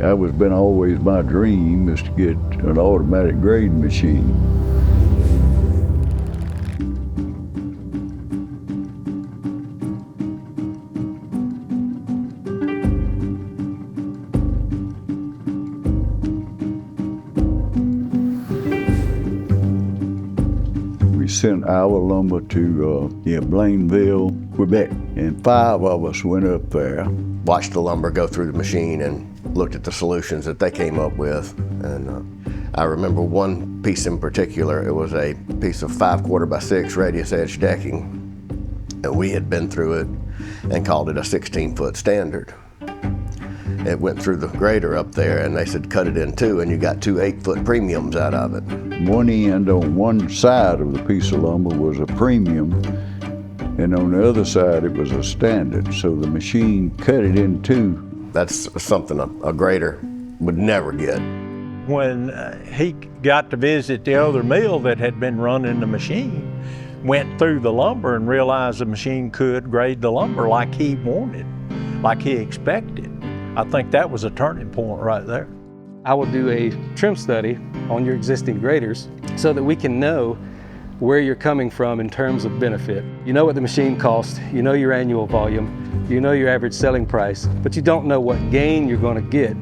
That was been always my dream, is to get an automatic grading machine. We sent our lumber to Blainville, Quebec, and 5 of us went up there. Watched the lumber go through the machine and looked at the solutions that they came up with. And I remember one piece in particular. It was a piece of 5/4 by 6 radius edge decking. And we had been through it and called it a 16-foot standard. It went through the grader up there and they said cut it in 2 and you got 2 8-foot premiums out of it. One end on one side of the piece of lumber was a premium, and on the other side it was a standard, so the machine cut it in 2. That's something a grader would never get. When he got to visit the other mill that had been running the machine, went through the lumber and realized the machine could grade the lumber like he wanted, like he expected. I think that was a turning point right there. I will do a trim study on your existing graders so that we can know where you're coming from in terms of benefit. You know what the machine costs, you know your annual volume, you know your average selling price, but you don't know what gain you're going to get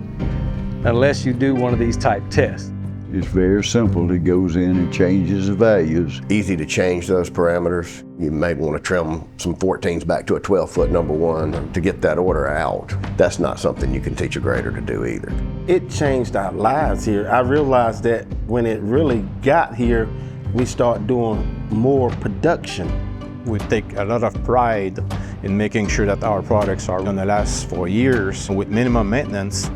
unless you do one of these type tests. It's very simple. It goes in and changes the values. Easy to change those parameters. You may want to trim some 14s back to a 12-foot number 1 to get that order out. That's not something you can teach a grader to do either. It changed our lives here. I realized that when it really got here, we start doing more production. We take a lot of pride in making sure that our products are going to last for years with minimum maintenance.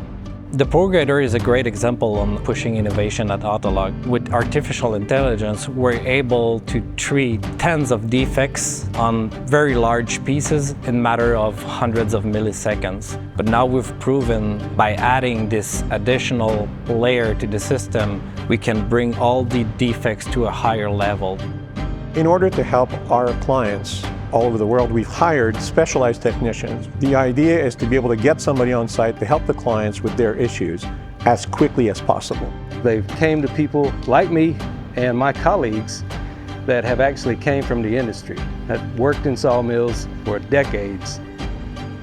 The Prograder is a great example on pushing innovation at Autolog. With artificial intelligence, we're able to treat tens of defects on very large pieces in a matter of hundreds of milliseconds. But now we've proven by adding this additional layer to the system, we can bring all the defects to a higher level. In order to help our clients all over the world, we've hired specialized technicians. The idea is to be able to get somebody on site to help the clients with their issues as quickly as possible. They've came to people like me and my colleagues that have actually came from the industry, that worked in sawmills for decades.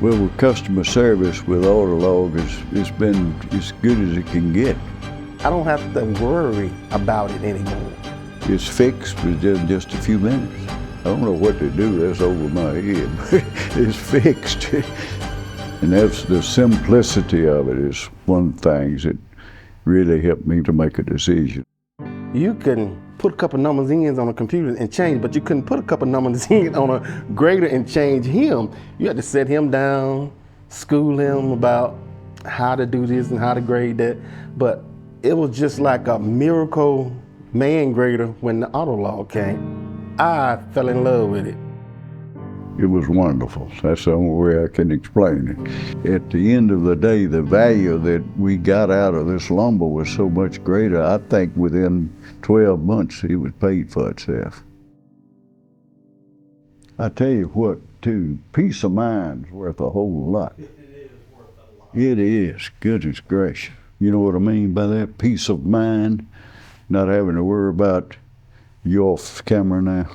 Well, with customer service with Autolog, it's been as good as it can get. I don't have to worry about it anymore. It's fixed within just a few minutes. I don't know what to do, that's over my head, but it's fixed. And that's the simplicity of it is one of the things that really helped me to make a decision. You can put a couple numbers in on a computer and change, but you couldn't put a couple numbers in on a grader and change him. You had to set him down, school him about how to do this and how to grade that. But it was just like a miracle man grader when the Autolog came. I fell in love with it. It was wonderful. That's the only way I can explain it. At the end of the day, the value that we got out of this lumber was so much greater. I think within 12 months, it was paid for itself. I tell you what, too, peace of mind's worth a whole lot. It is worth a lot. It is, goodness gracious. You know what I mean by that? Peace of mind, not having to worry about you off camera now.